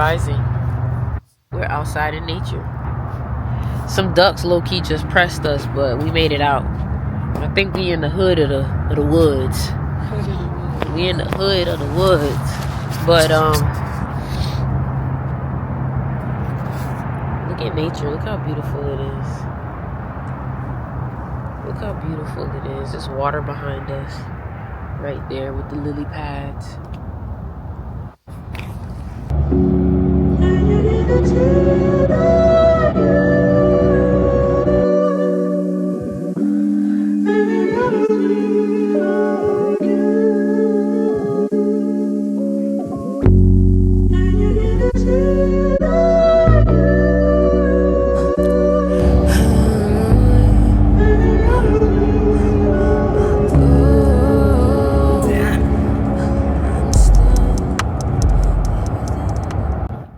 rising. We're outside in nature. Some ducks low-key just pressed us, but we made it out. I think we in the hood of the woods. We in the hood of the woods. But look at nature. Look how beautiful it is. Look how beautiful it is. There's water behind us. Right there with the lily pads.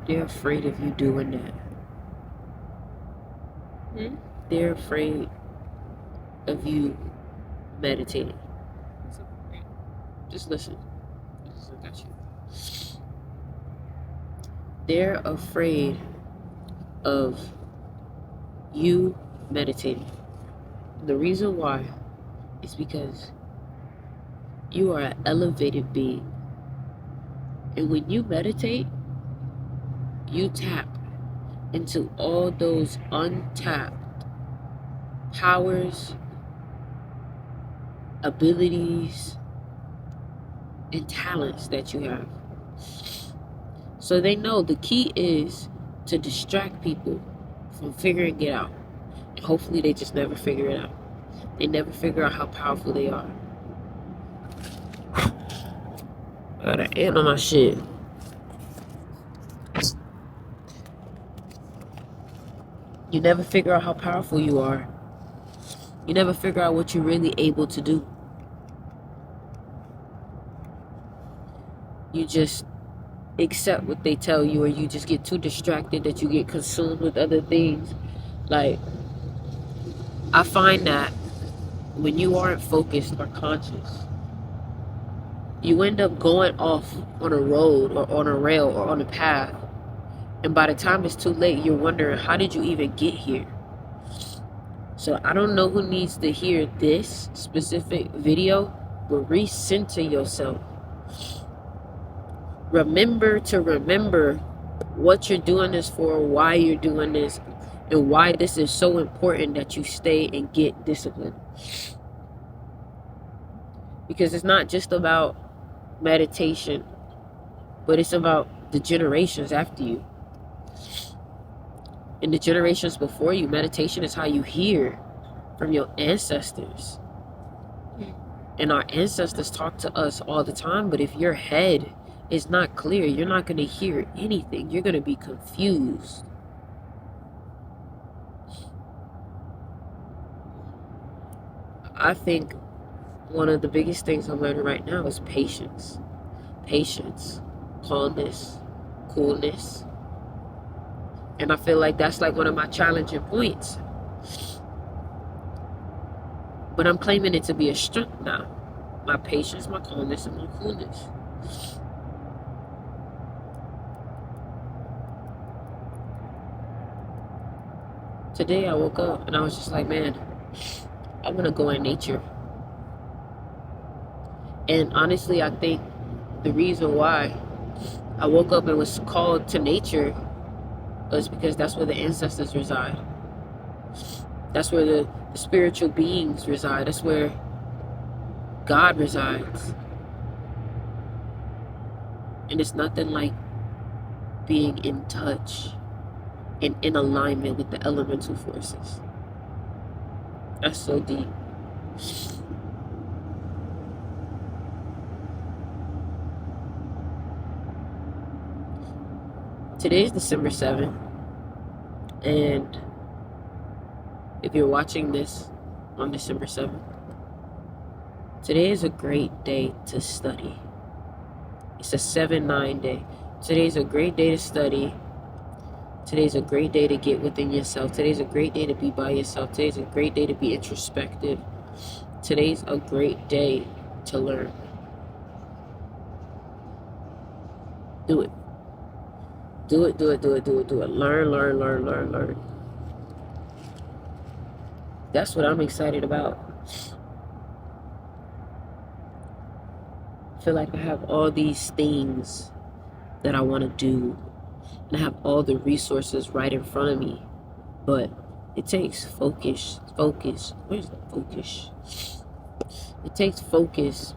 They're afraid of you doing that. They're afraid of you meditating. Just listen. Just look at you. They're afraid of you meditating. The reason why is because you are an elevated being. And when you meditate, you tap into all those untapped powers, abilities, and talents that you have. So they know the key is to distract people from figuring it out. And hopefully they just never figure it out. They never figure out how powerful they are. I got an ant on my shit. You never figure out how powerful you are. You never figure out what you're really able to do. You just accept what they tell you, or you just get too distracted that you get consumed with other things. Like, I find that when you aren't focused or conscious, you end up going off on a road or on a rail or on a path. And by the time it's too late, you're wondering, how did you even get here? So I don't know who needs to hear this specific video, but recenter yourself. Remember to remember what you're doing this for, why you're doing this, and why this is so important that you stay and get disciplined. Because it's not just about meditation, but it's about the generations after you. In the generations before you, meditation is how you hear from your ancestors. And our ancestors talk to us all the time, but if your head is not clear, you're not going to hear anything. You're going to be confused. I think one of the biggest things I'm learning right now is patience. Patience, calmness, coolness. And I feel like that's like one of my challenging points. But I'm claiming it to be a strength now. My patience, my calmness, and my coolness. Today I woke up and I was just like, man, I want to go in nature. And honestly, I think the reason why I woke up and was called to nature was because that's where the ancestors reside. That's where the spiritual beings reside. That's where God resides. And it's nothing like being in touch and in alignment with the elemental forces. That's so deep. Today is December 7th, and if you're watching this on December 7th, today is a great day to study. It's a 7-9 day. Today's a great day to study. Today's a great day to get within yourself. Today's a great day to be by yourself. Today's a great day to be introspective. Today's a great day to learn. Do it. Do it, do it, do it, do it, do it. Learn, learn, learn, learn, learn. That's what I'm excited about. I feel like I have all these things that I want to do, and I have all the resources right in front of me, but it takes focus. Where's the focus? It takes focus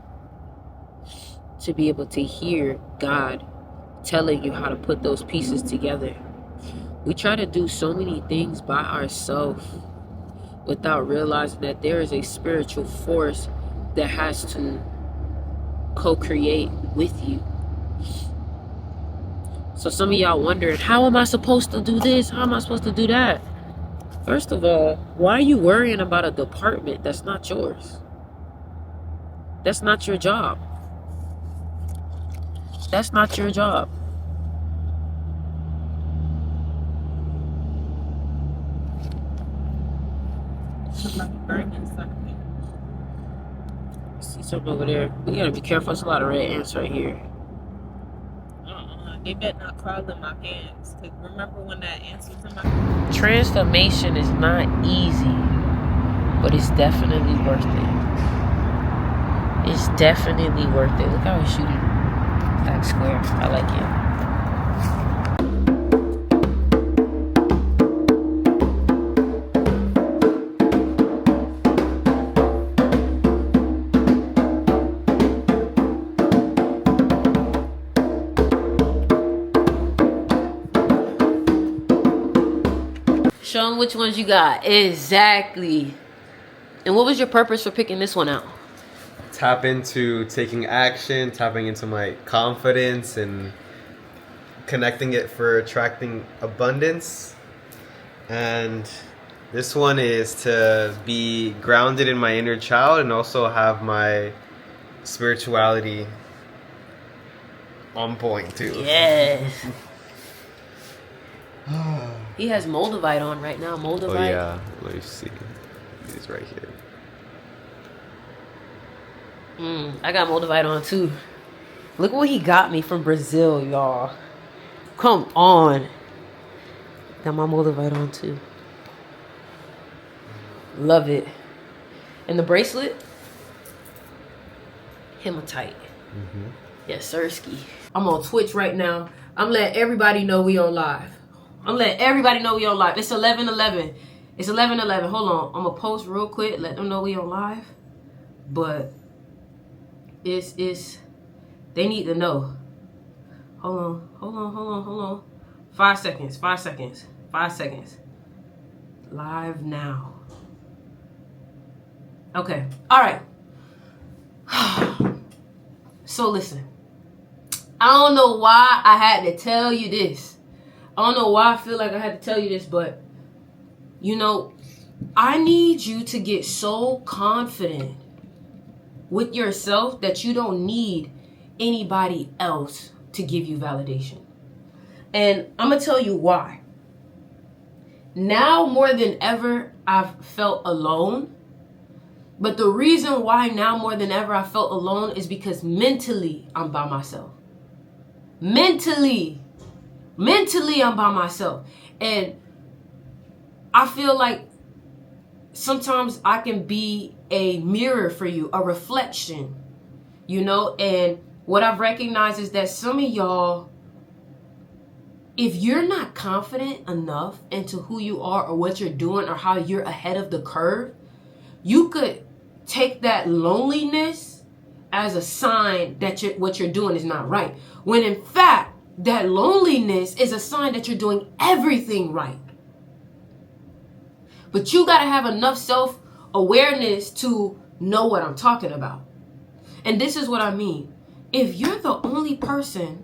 to be able to hear God telling you how to put those pieces together. We try to do so many things by ourselves without realizing that there is a spiritual force that has to co-create with you. So some of y'all wondering, how am I supposed to do this? How am I supposed to do that? First of all, why are you worrying about a department that's not yours? That's not your job. That's not your job. See something over there. We gotta be careful. There's a lot of red ants right here. They better not crawl in my pants. Cause remember when that ants was in my... Transformation is not easy, but it's definitely worth it. It's definitely worth it. Look how he's shooting back square. I like it. Show them which ones you got. Exactly. And what was your purpose for picking this one out? Tap into taking action, tapping into my confidence, and connecting it for attracting abundance. And this one is to be grounded in my inner child and also have my spirituality on point too. Yes. He has Moldavite on right now. Moldavite. Oh yeah, let me see. He's right here. I got Moldavite on too. Look what he got me from Brazil, y'all. Come on. Got my Moldavite on too. Love it. And the bracelet? Hematite. Yes, sirski. I'm on Twitch right now. I'm letting everybody know we on live. It's 11:11. It's 11:11. Hold on. I'm gonna post real quick. Let them know we on live. But it's they need to know. Hold on. 5 seconds. Live now. Okay. All right. So listen. I don't know why I had to tell you this. I don't know why I feel like I had to tell you this, but you know, I need you to get so confident with yourself that you don't need anybody else to give you validation. And I'm going to tell you why. Now more than ever, I've felt alone. But the reason why now more than ever I felt alone is because mentally I'm by myself. Mentally I'm by myself. And I feel like sometimes I can be a mirror for you, a reflection, you know. And what I've recognized is that some of y'all, if you're not confident enough into who you are or what you're doing or how you're ahead of the curve, you could take that loneliness as a sign that what you're doing is not right. When in fact, that loneliness is a sign that you're doing everything right. But you got to have enough self-awareness to know what I'm talking about. And this is what I mean. If you're the only person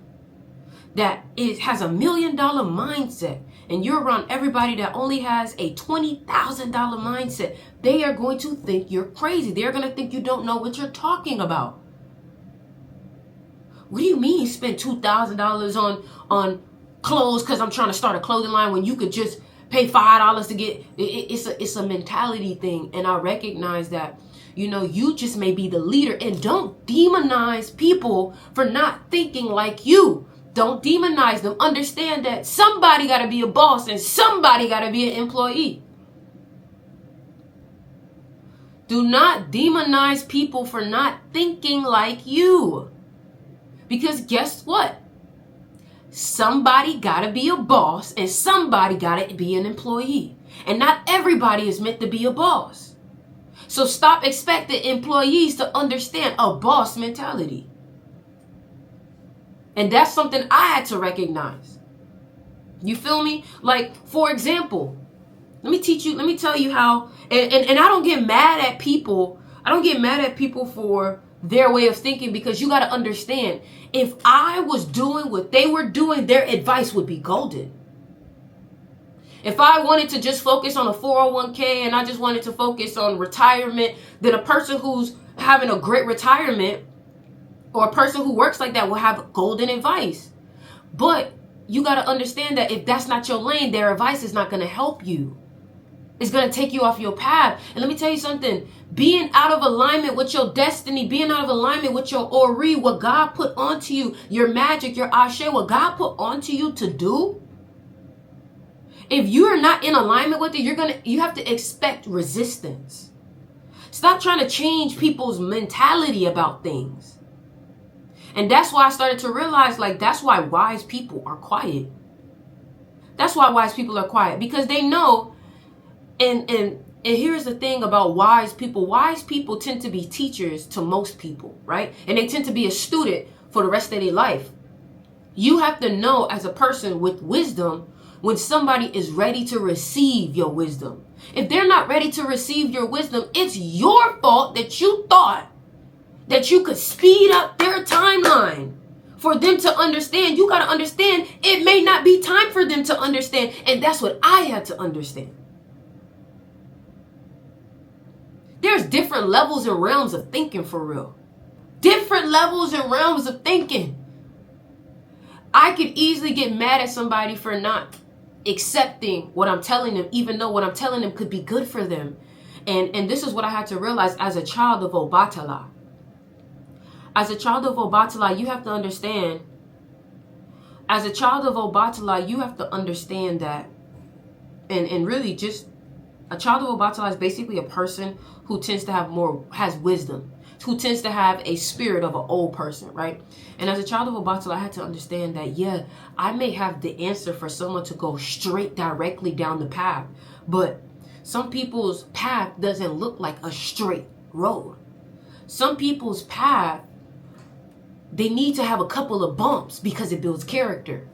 that has $1 million mindset and you're around everybody that only has a $20,000 mindset, they are going to think you're crazy. They're going to think you don't know what you're talking about. What do you mean you spend $2,000 on clothes because I'm trying to start a clothing line when you could just pay $5 to get it's a mentality thing. And I recognize that, you know, you just may be the leader, and don't demonize people for not thinking like you. Don't demonize them. Understand that somebody got to be a boss and somebody got to be an employee. Do not demonize people for not thinking like you. Because guess what? Somebody got to be a boss and somebody got to be an employee. And not everybody is meant to be a boss. So stop expecting employees to understand a boss mentality. And that's something I had to recognize. You feel me? Like, for example, let me tell you how, and I don't get mad at people. I don't get mad at people for their way of thinking, because you got to understand, if I was doing what they were doing, their advice would be golden. If I wanted to just focus on a 401k and I just wanted to focus on retirement, then a person who's having a great retirement or a person who works like that will have golden advice. But you got to understand that if that's not your lane, their advice is not going to help you. It's going to take you off your path. And let me tell you something. Being out of alignment with your destiny, being out of alignment with your ori, what God put onto you, your magic, your ashe, what God put onto you to do, if you're not in alignment with it, you have to expect resistance. Stop trying to change people's mentality about things. And that's why I started to realize, like, that's why wise people are quiet. That's why wise people are quiet, because they know. And here's the thing about wise people. Wise people tend to be teachers to most people, right? And they tend to be a student for the rest of their life. You have to know, as a person with wisdom, when somebody is ready to receive your wisdom. If they're not ready to receive your wisdom, it's your fault that you thought that you could speed up their timeline for them to understand. You got to understand, it may not be time for them to understand. And that's what I had to understand. There's different levels and realms of thinking, for real. Different levels and realms of thinking. I could easily get mad at somebody for not accepting what I'm telling them, even though what I'm telling them could be good for them. And this is what I had to realize as a child of Obatala. As a child of Obatala, you have to understand. As a child of Obatala, you have to understand that. And really just, a child of Obatala is basically a person who tends to has wisdom, who tends to have a spirit of an old person, right? And as a child of Obatala, I had to understand that, yeah, I may have the answer for someone to go straight directly down the path, but some people's path doesn't look like a straight road. Some people's path, they need to have a couple of bumps because it builds character.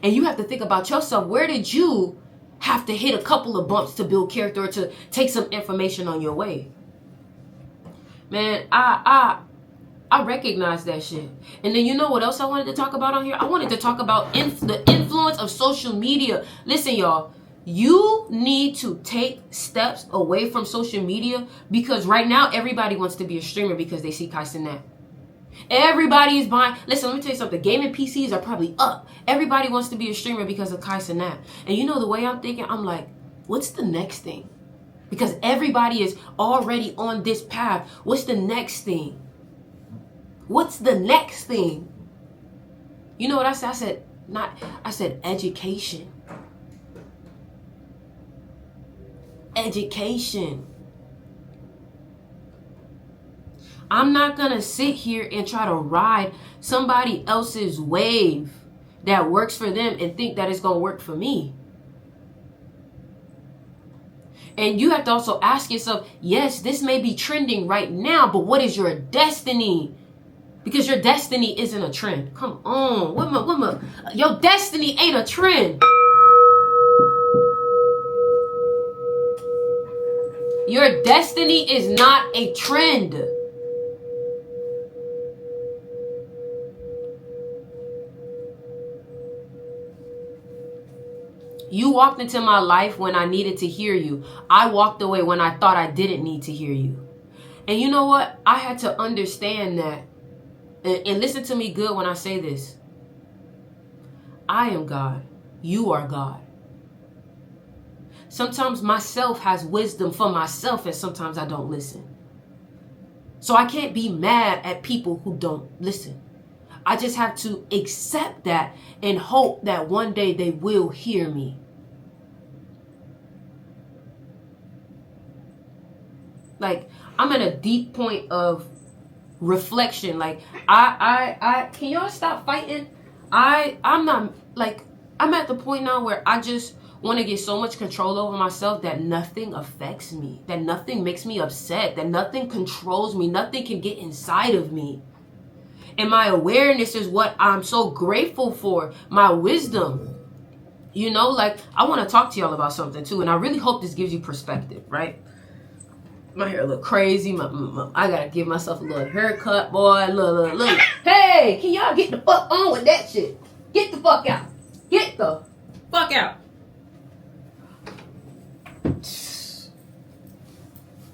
And you have to think about yourself. Where did you have to hit a couple of bumps to build character or to take some information on your way? Man, I recognize that shit. And then you know what else I wanted to talk about on here? I wanted to talk about the influence of social media. Listen, y'all, you need to take steps away from social media, because right now everybody wants to be a streamer because they see Kai Cenat. Everybody is buying. Listen, let me tell you something. Gaming PCs are probably up. Everybody wants to be a streamer because of Kai Cenat. And you know the way I'm thinking, I'm like, what's the next thing? Because everybody is already on this path. What's the next thing? What's the next thing? You know what I said? I said education. Education. I'm not going to sit here and try to ride somebody else's wave that works for them and think that it's going to work for me. And you have to also ask yourself, yes, this may be trending right now, but what is your destiny? Because your destiny isn't a trend. Come on. Your destiny ain't a trend. Your destiny is not a trend. You walked into my life when I needed to hear you. I walked away when I thought I didn't need to hear you. And you know what? I had to understand that. And listen to me good when I say this. I am God. You are God. Sometimes myself has wisdom for myself, and sometimes I don't listen. So I can't be mad at people who don't listen. I just have to accept that and hope that one day they will hear me. Like, I'm at a deep point of reflection. Like, I can y'all stop fighting? I'm not, like, I'm at the point now where I just want to get so much control over myself that nothing affects me, that nothing makes me upset, that nothing controls me, nothing can get inside of me. And my awareness is what I'm so grateful for, my wisdom. You know, like, I want to talk to y'all about something too, and I really hope this gives you perspective, right? My hair look crazy. I gotta give myself a little haircut, boy. Look. Hey, can y'all get the fuck on with that shit? Get the fuck out. Get the fuck out.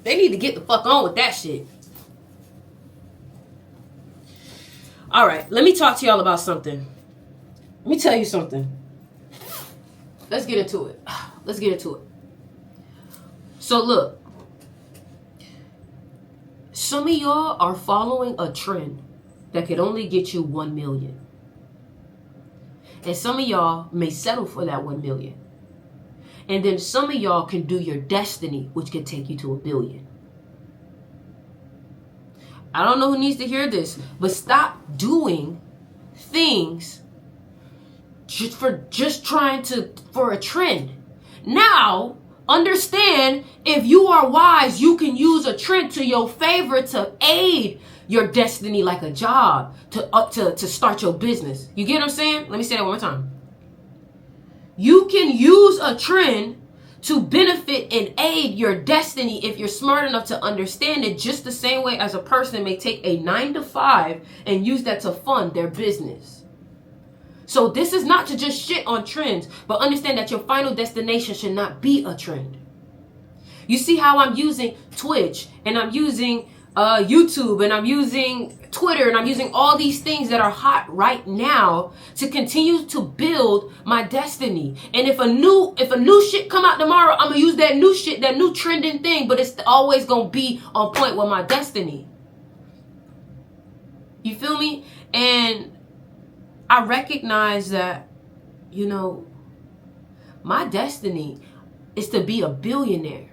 They need to get the fuck on with that shit. All right, let me talk to y'all about something. Let me tell you something. Let's get into it. So look. Some of y'all are following a trend that could only get you 1 million. And some of y'all may settle for that 1 million. And then some of y'all can do your destiny, which can take you to 1 billion. I don't know who needs to hear this, but stop doing things just trying for a trend. Now, understand, if you are wise, you can use a trend to your favor to aid your destiny, like a job, to start your business. You get what I'm saying? Let me say that one more time. You can use a trend to benefit and aid your destiny if you're smart enough to understand it, just the same way as a person may take a 9-to-5 and use that to fund their business. So this is not to just shit on trends, but understand that your final destination should not be a trend. You see how I'm using Twitch, and I'm using YouTube, and I'm using Twitter, and I'm using all these things that are hot right now to continue to build my destiny. And if a new shit come out tomorrow, I'm gonna use that new shit, that new trending thing, but it's always gonna be on point with my destiny. You feel me? And I recognize that, you know, my destiny is to be a billionaire.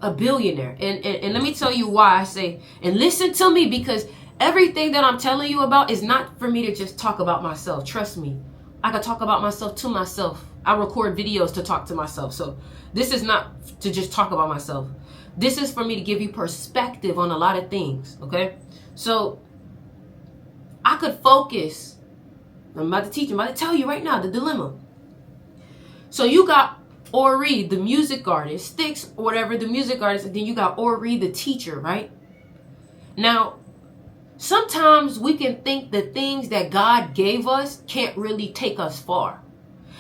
A billionaire. And let me tell you why I say, and listen to me, because everything that I'm telling you about is not for me to just talk about myself. Trust me. I can talk about myself to myself. I record videos to talk to myself. So this is not to just talk about myself. This is for me to give you perspective on a lot of things. Okay? So I could focus. I'm about to teach you. I'm about to tell you right now the dilemma. So you got Ori, the music artist, Sticks, whatever, the music artist, and then you got Ori, the teacher, right? Now, sometimes we can think the things that God gave us can't really take us far.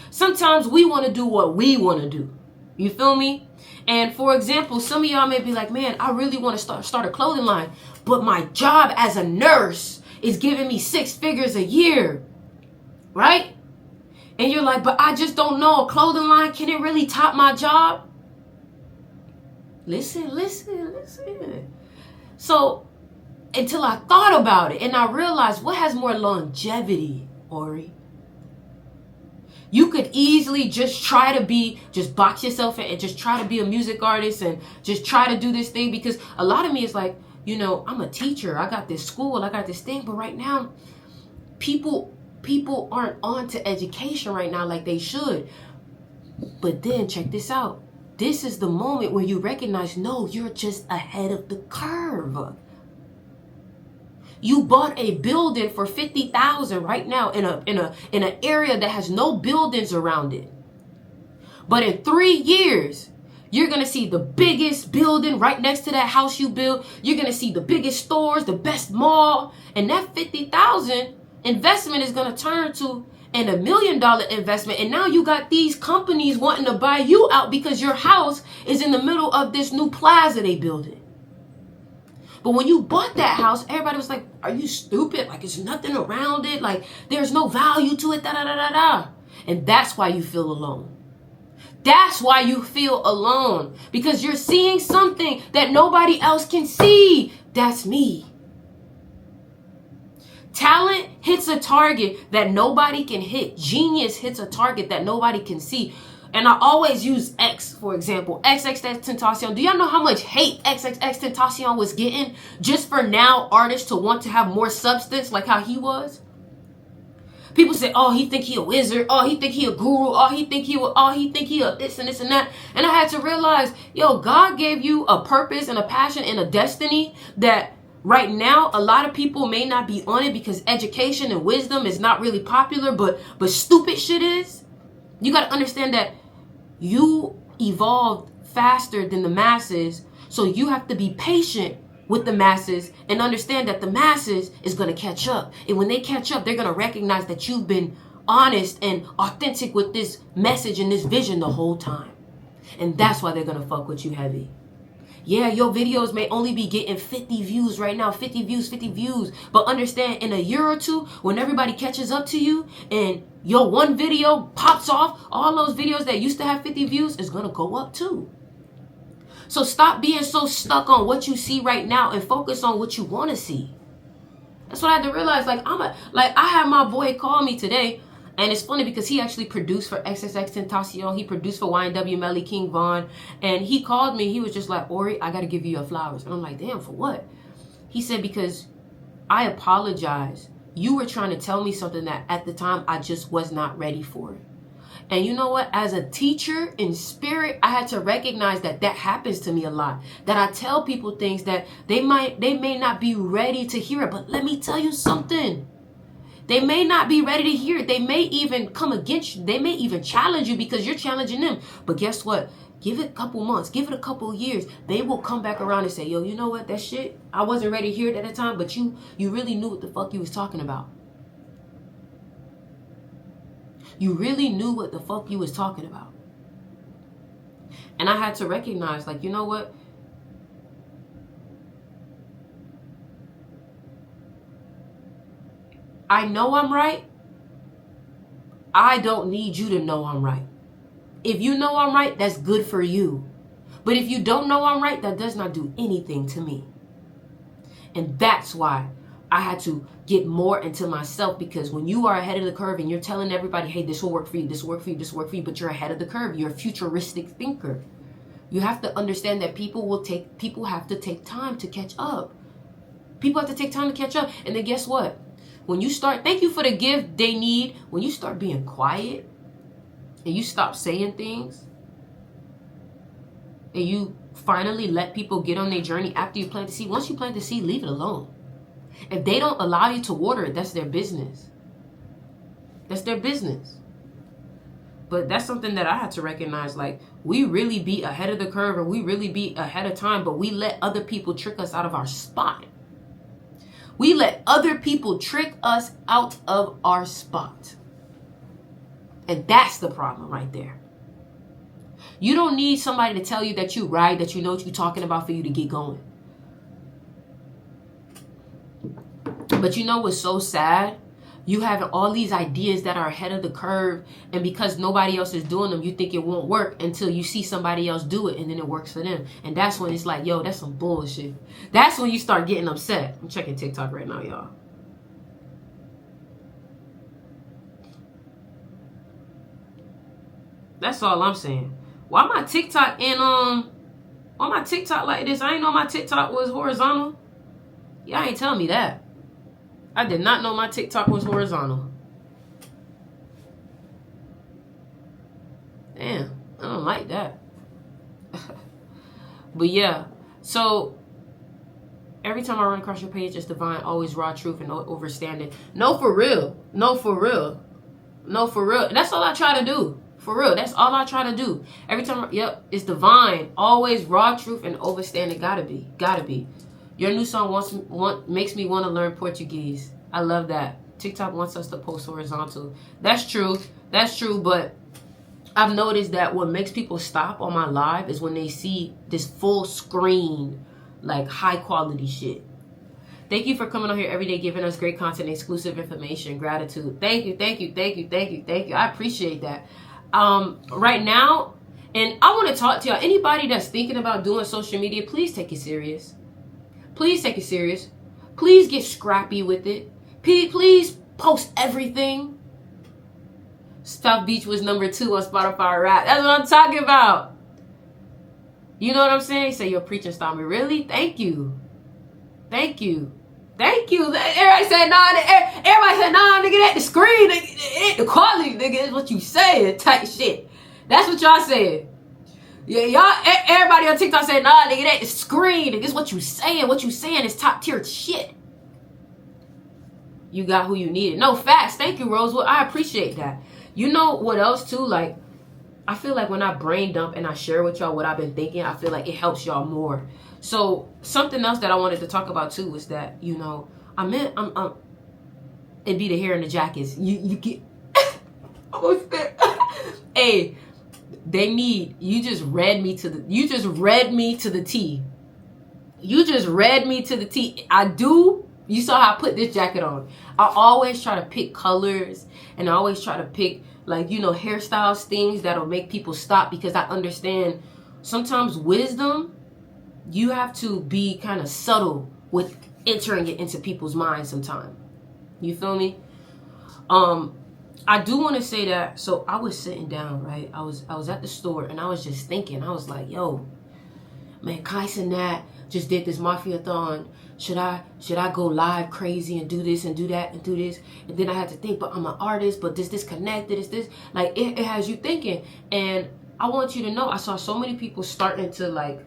Sometimes we want to do what we want to do. You feel me? And for example, some of y'all may be like, man, I really want to start a clothing line, but my job as a nurse is giving me 6 figures a year, right? And you're like, but I just don't know, a clothing line, can it really top my job? Listen. So, until I thought about it, and I realized, what has more longevity, Ori? You could easily just just box yourself in and just try to be a music artist and just try to do this thing, because a lot of me is like, you know, I'm a teacher, I got this school, I got this thing, but right now, people aren't on to education right now like they should. But then check this out. This is the moment where you recognize, no, you're just ahead of the curve. You bought a building for $50,000 right now in an area that has no buildings around it. But in 3 years, you're going to see the biggest building right next to that house you built. You're going to see the biggest stores, the best mall, and that $50,000 investment is going to turn to $1 million investment. And now you got these companies wanting to buy you out because your house is in the middle of this new plaza they building. But when you bought that house, everybody was like, are you stupid? Like, there's nothing around it. Like, there's no value to it. And that's why you feel alone. That's why you feel alone. Because you're seeing something that nobody else can see. That's me. Talent hits a target that nobody can hit. Genius hits a target that nobody can see. And I always use X, for example. XXXTentacion. Do y'all know how much hate XXXTentacion was getting just for now artists to want to have more substance like how he was? People say, oh, he think he a wizard. Oh, he think he a guru. Oh, he think he a this and this and that. And I had to realize, yo, God gave you a purpose and a passion and a destiny that right now a lot of people may not be on it because education and wisdom is not really popular, but stupid shit is. You got to understand that you evolved faster than the masses, so you have to be patient with the masses and understand that the masses is going to catch up. And when they catch up, they're going to recognize that you've been honest and authentic with this message and this vision the whole time. And that's why they're going to fuck with you heavy. Yeah, your videos may only be getting 50 views right now, 50 views. But understand, in a year or two, when everybody catches up to you and your one video pops off, all those videos that used to have 50 views is going to go up too. So stop being so stuck on what you see right now and focus on what you want to see. That's what I had to realize. I had my boy call me today, and it's funny because he actually produced for XXXTentacion. He produced for YNW Melly, King Von, and he called me. He was just like, Ori, I got to give you your flowers. And I'm like, damn, for what? He said, because I apologize. You were trying to tell me something that at the time I just was not ready for. And you know what? As a teacher in spirit, I had to recognize that happens to me a lot. That I tell people things that they may not be ready to hear it. But let me tell you something. They may not be ready to hear it. They may even come against you. They may even challenge you because you're challenging them. But guess what? Give it a couple months. Give it a couple years. They will come back around and say, yo, you know what? That shit, I wasn't ready to hear it at the time, but you really knew what the fuck you was talking about. You really knew what the fuck you was talking about. And I had to recognize, like, you know what? I know I'm right. I don't need you to know I'm right. If you know I'm right, that's good for you. But if you don't know I'm right, that does not do anything to me. And that's why I had to get more into myself, because when you are ahead of the curve and you're telling everybody, hey, this will work for you, this will work for you, this will work for you, but you're ahead of the curve, you're a futuristic thinker. You have to understand that people have to take time to catch up. People have to take time to catch up. And then guess what? When you start, thank you for the gift they need. When you start being quiet and you stop saying things and you finally let people get on their journey after you plant the seed, once you plant the seed, leave it alone. If they don't allow you to water it, that's their business. That's their business. But that's something that I had to recognize. Like, we really be ahead of the curve, or we really be ahead of time, but we let other people trick us out of our spot. We let other people trick us out of our spot. And that's the problem right there. You don't need somebody to tell you that you're right, that you know what you're talking about for you to get going. But you know what's so sad? You have all these ideas that are ahead of the curve, and because nobody else is doing them, you think it won't work until you see somebody else do it, and then it works for them. And that's when it's like, yo, that's some bullshit. That's when you start getting upset. I'm checking TikTok right now, y'all. That's all I'm saying. Why my TikTok like this? I ain't know my TikTok was horizontal. Y'all ain't tell me that. I did not know my TikTok was horizontal. Damn, I don't like that. But yeah, so every time I run across your page, it's divine, always raw truth and overstanding. No, for real. No, for real. No, for real. That's all I try to do. For real, that's all I try to do. Every time, yep, it's divine, always raw truth and overstanding. Gotta be. Your new song makes me want to learn Portuguese. I love that. TikTok wants us to post horizontal. That's true. But I've noticed that what makes people stop on my live is when they see this full screen, like high quality shit. Thank you for coming on here every day, giving us great content, exclusive information. Gratitude. Thank you. I appreciate that. Right now, and I want to talk to y'all. Anybody that's thinking about doing social media, please take it serious. Please take it serious. Please get scrappy with it. Please post everything. South Beach was number 2 on Spotify rap. That's what I'm talking about. You know what I'm saying? Say your preaching style me. Really? Thank you. Thank you. Thank you. Everybody said, nah, nigga, that the screen, the quality, nigga, is what you saying, type shit. That's what y'all said. Yeah, y'all, everybody on TikTok said, nah, nigga, that the screen, nigga, is what you saying. What you saying is top tier shit. You got who you needed. No, facts. Thank you, Rosewood. I appreciate that. You know what else, too? Like, I feel like when I brain dump and I share with y'all what I've been thinking, I feel like it helps y'all more. So something else that I wanted to talk about too was that, you know, it'd be the hair and the jackets. You get almost there. Hey, you just read me to the T. You just read me to the T. You saw how I put this jacket on. I always try to pick colors, and I always try to pick, like, you know, hairstyles, things that'll make people stop, because I understand sometimes wisdom, you have to be kind of subtle with entering it into people's minds sometimes. You feel me? I do want to say that. So I was sitting down, right? I was at the store, and I was just thinking. I was like, yo, man, Kais and Nat just did this Mafia-thon. Should I go live crazy and do this and do that and do this? And then I had to think, but I'm an artist, but this connected, is this? Like, it has you thinking. And I want you to know, I saw so many people starting to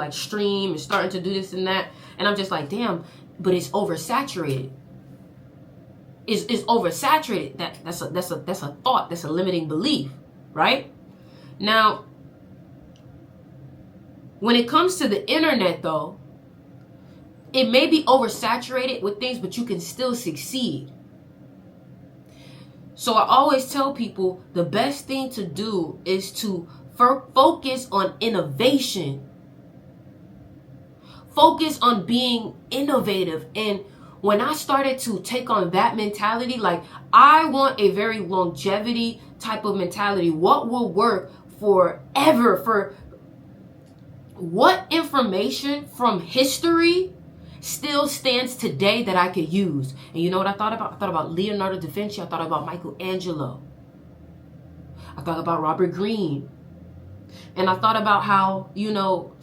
stream and starting to do this and that. And I'm just like, damn, but it's oversaturated. It's oversaturated. That's a thought. That's a limiting belief, right? Now, when it comes to the internet, though, it may be oversaturated with things, but you can still succeed. So I always tell people the best thing to do is to focus on innovation. Focus on being innovative. And when I started to take on that mentality, like, I want a very longevity type of mentality. What will work forever? For what information from history still stands today that I could use? And you know what I thought about? I thought about Leonardo da Vinci. I thought about Michelangelo. I thought about Robert Greene. And I thought about how, you know,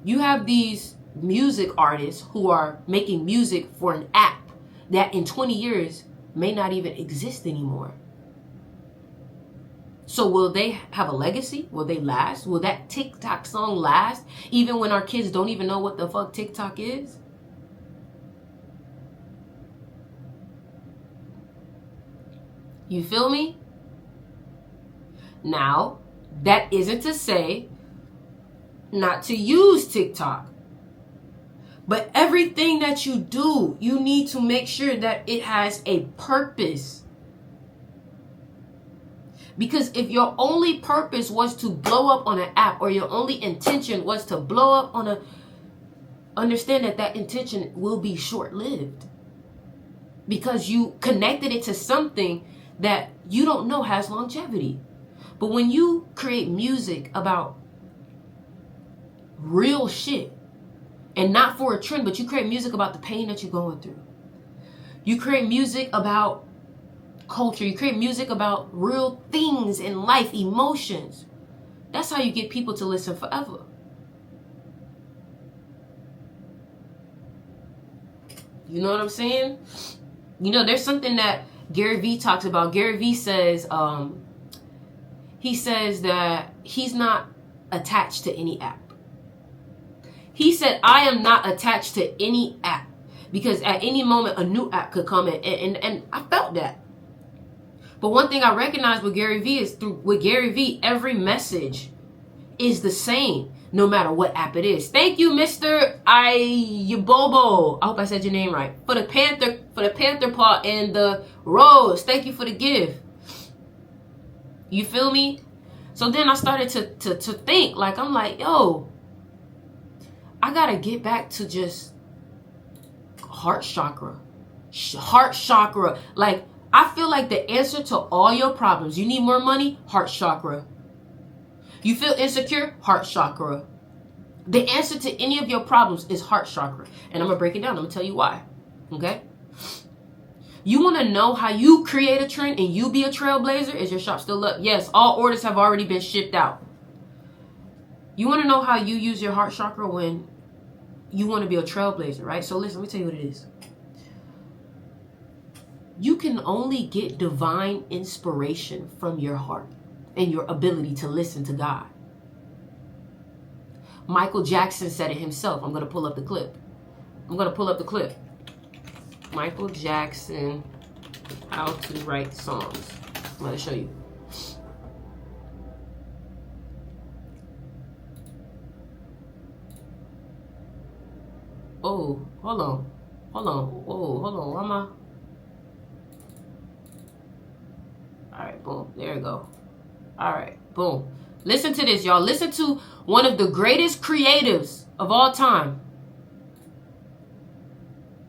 you have these music artists who are making music for an app that in 20 years may not even exist anymore. So will they have a legacy? Will they last? Will that TikTok song last even when our kids don't even know what the fuck TikTok is? You feel me? Now, that isn't to say not to use TikTok. But everything that you do, you need to make sure that it has a purpose. Because if your only purpose was to blow up on an app, or your only intention was to blow up on understand that intention will be short-lived. Because you connected it to something that you don't know has longevity. But when you create music about real shit, and not for a trend, but you create music about the pain that you're going through. You create music about culture. You create music about real things in life, emotions. That's how you get people to listen forever. You know what I'm saying? You know, there's something that Gary Vee talks about. Gary Vee says, he says that he's not attached to any app. He said, I am not attached to any app, because at any moment a new app could come in, and I felt that. But one thing I recognize with Gary Vee is every message is the same, no matter what app it is. Thank you, Mr. Bobo. I hope I said your name right. For the panther paw and the rose. Thank you for the gift. You feel me? So then I started to think, like, I'm like, yo, I gotta get back to just heart chakra. Heart chakra. Like, I feel like the answer to all your problems. You need more money? Heart chakra. You feel insecure? Heart chakra. The answer to any of your problems is heart chakra. And I'm gonna break it down. I'm gonna tell you why. Okay? You want to know how you create a trend and you be a trailblazer? Is your shop still up? Yes, all orders have already been shipped out. You want to know how you use your heart chakra when you want to be a trailblazer, right? So listen, let me tell you what it is. You can only get divine inspiration from your heart and your ability to listen to God. Michael Jackson said it himself. I'm going to pull up the clip. Michael Jackson, how to write songs. I'm going to show you. Oh, hold on. Oh, hold on. Why am I? All right, boom. There you go. All right, boom. Listen to this, y'all. Listen to one of the greatest creatives of all time.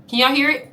Can y'all hear it?